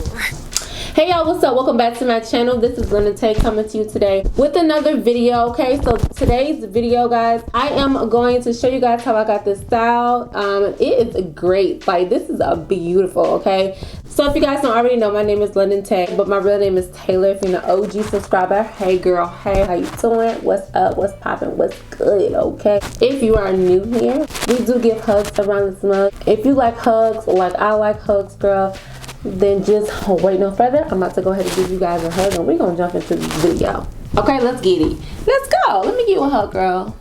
Hey y'all, what's up? Welcome back to my channel. This is London Tay coming to you today with another video. Okay, so today's video, guys, I am going to show you guys how I got this style. It is great. Like, this is a beautiful. Okay, so if you guys don't already know, my name is London Tay, but my real name is Taylor. If you're an OG subscriber, hey girl, hey, how you doing? What's up? What's popping? What's good? Okay, if you are new here, we do give hugs around this month. If you like hugs, like I like hugs, girl, then just wait no further. I'm about to go ahead and give you guys a hug and we're gonna jump into this video. Okay, let's get it. Let's go. Let me give you a hug, girl.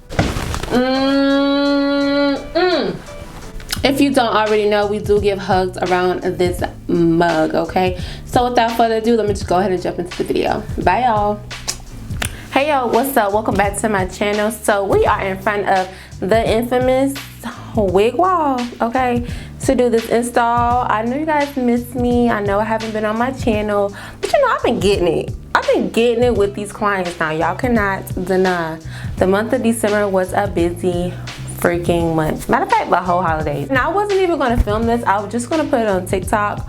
If you don't already know, we do give hugs around this mug, okay? So without further ado, let me just go ahead and jump into the video. Bye, y'all. Hey, y'all, what's up? Welcome back to my channel. So we are in front of the infamous wig wall, okay, to do this install. I know you guys miss me. I know I haven't been on my channel, but you know, I've been getting it. I've been getting it with these clients now. Y'all cannot deny the month of December was a busy freaking month. Matter of fact, the whole holidays. And I wasn't even gonna film this. I was just gonna put it on TikTok,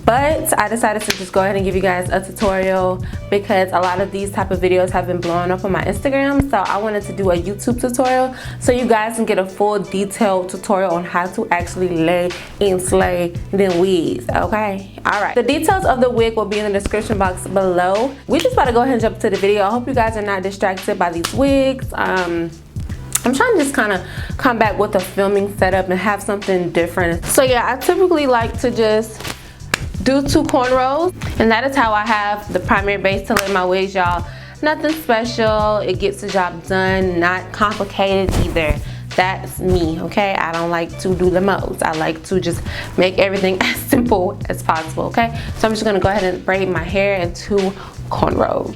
but I decided to just go ahead and give you guys a tutorial because a lot of these type of videos have been blowing up on my Instagram. So I wanted to do a YouTube tutorial so you guys can get a full detailed tutorial on how to actually lay and slay them wigs, okay? All right, the details of the wig will be in the description box below. We just about to go ahead and jump to the video. I hope you guys are not distracted by these wigs. I'm trying to just kind of come back with a filming setup and have something different. So yeah, I typically like to just do 2 cornrows, and that is how I have the primary base to lay my wigs, y'all. Nothing special. It gets the job done, not complicated either. That's me, okay? I don't like to do the most. I like to just make everything as simple as possible, okay? So I'm just gonna go ahead and braid my hair in 2 cornrows.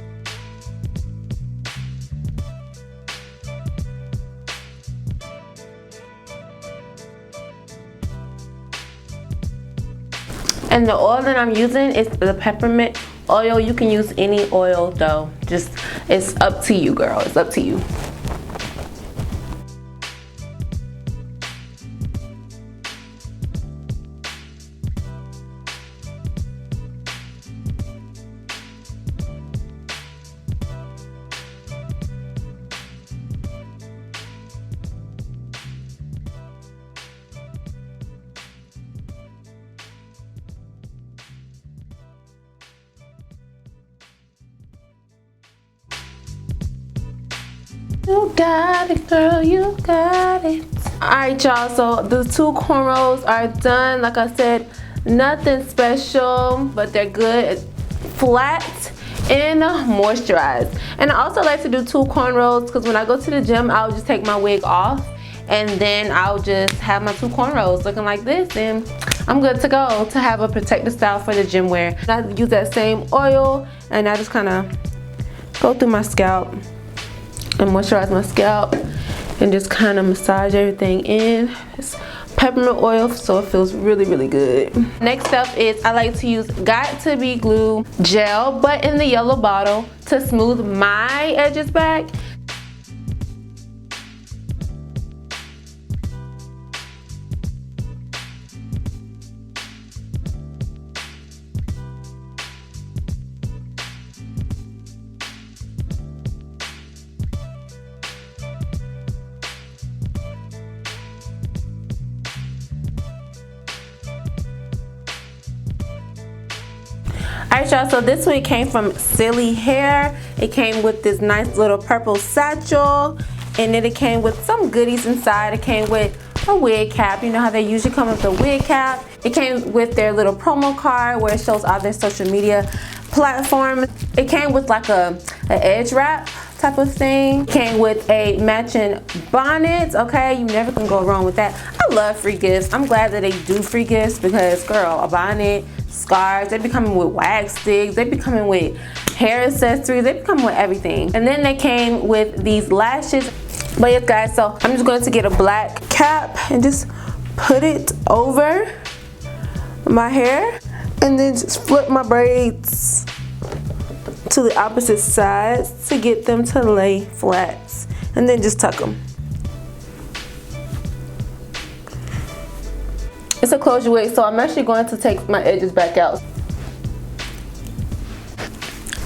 And the oil that I'm using is the peppermint oil. You can use any oil though. Just, it's up to you, girl. It's up to you. You got it, girl, you got it. Alright, y'all, so the 2 cornrows are done. Like I said, nothing special, but they're good, flat and moisturized. And I also like to do 2 cornrows because when I go to the gym, I'll just take my wig off and then I'll just have my 2 cornrows looking like this, and I'm good to go to have a protective style for the gym wear. And I use that same oil and I just kind of go through my scalp and moisturize my scalp and just kind of massage everything in. It's peppermint oil, so it feels really, really good. Next up is I like to use Got To Be Glue gel, but in the yellow bottle, to smooth my edges back. Alright, y'all, so this wig came from Celie hair. It came with this nice little purple satchel, and then it came with some goodies inside. It came with a wig cap. You know how they usually come with a wig cap. It came with their little promo card where it shows all their social media platforms. It came with like an edge wrap type of thing. It came with a matching bonnet, okay? You never can go wrong with that. I love free gifts. I'm glad that they do free gifts because, girl, a bonnet, scarves, they be coming with wax sticks, they be coming with hair accessories, they be coming with everything. And then they came with these lashes. But yes, guys, so I'm just going to get a black cap and just put it over my hair and then just flip my braids to the opposite sides to get them to lay flats, and then just tuck them. It's a closure wig, so I'm actually going to take my edges back out.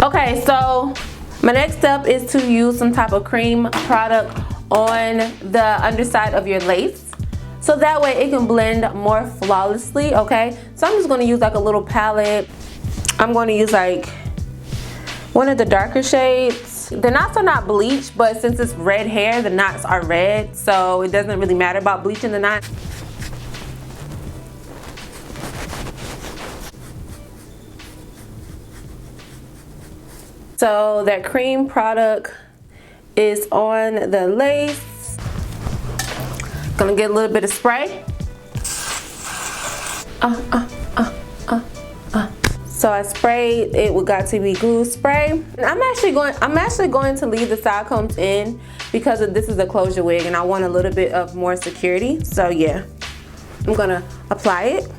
Okay, so my next step is to use some type of cream product on the underside of your lace, so that way it can blend more flawlessly. Okay, so I'm just going to use like a little palette. I'm going to use like one of the darker shades. The knots are not bleached, but since it's red hair, the knots are red, so it doesn't really matter about bleaching the knots. So that cream product is on the lace. Gonna get a little bit of spray. So I sprayed it with Got To Be Glue spray. And I'm actually going to leave the side combs in because this is a closure wig and I want a little bit of more security. So yeah, I'm gonna apply it.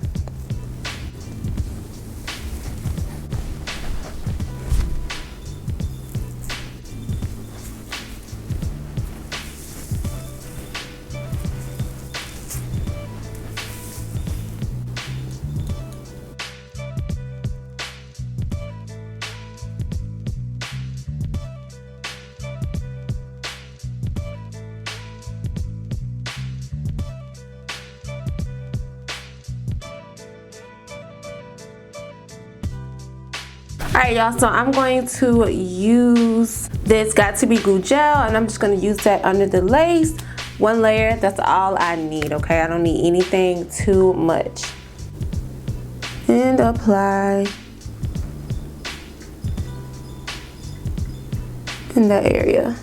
Alright y'all, so I'm going to use this Got To Be Glue gel and I'm just going to use that under the lace. One layer, that's all I need, okay? I don't need anything too much. And apply in that area.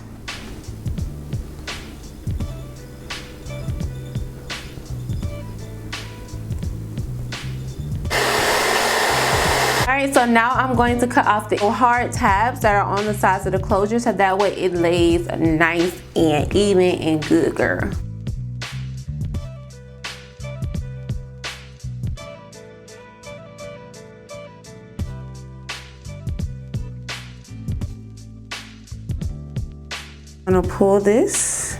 Alright, so now I'm going to cut off the hard tabs that are on the sides of the closure so that way it lays nice and even and good, girl. I'm gonna pull this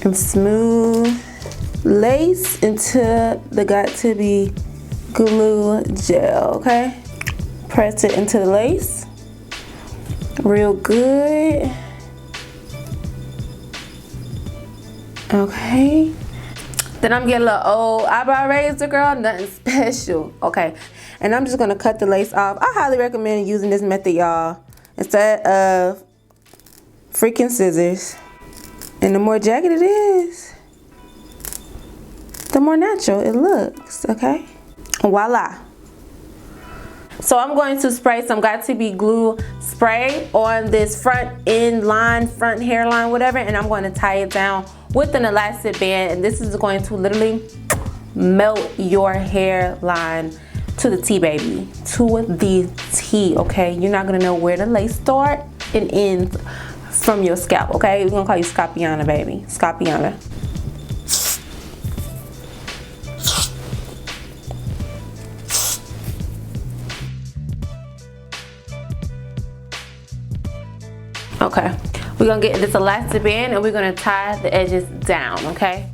and smooth lace into the Got To Be Glue gel, okay? Press it into the lace real good. Okay. Then I'm getting a little old eyebrow razor, girl, nothing special, okay? And I'm just gonna cut the lace off. I highly recommend using this method, y'all, instead of freaking scissors. And the more jagged it is, the more natural it looks, okay? Voila. So I'm going to spray some Got To Be Glue spray on this front end line, front hairline, whatever, and I'm going to tie it down with an elastic band, and this is going to literally melt your hairline to the T, baby, to the T, okay? You're not gonna know where the lace start and ends from your scalp, okay? We're gonna call you Scopiana, baby, Scopiana. Okay, we're gonna get this elastic band and we're gonna tie the edges down, okay?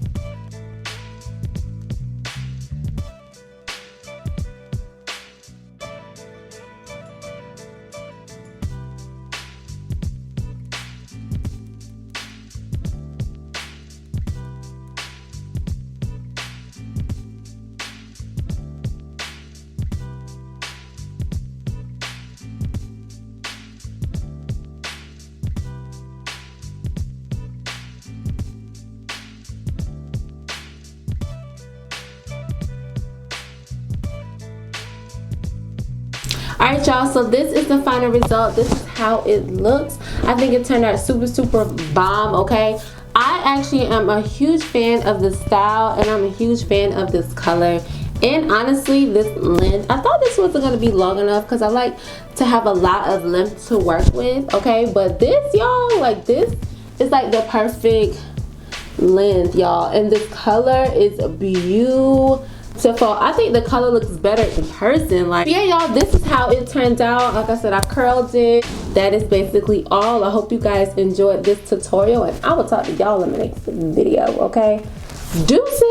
Alright y'all, so this is the final result. This is how it looks. I think it turned out super bomb, okay? I actually am a huge fan of this style and I'm a huge fan of this color. And honestly, this length, I thought this wasn't going to be long enough because I like to have a lot of length to work with, okay? But this, y'all, like this is like the perfect length, y'all. And this color is beautiful. I think the color looks better in person. Like, yeah, y'all, this is how it turned out. Like I said, I curled it. That is basically all. I hope you guys enjoyed this tutorial and I will talk to y'all in the next video, okay? Deuces.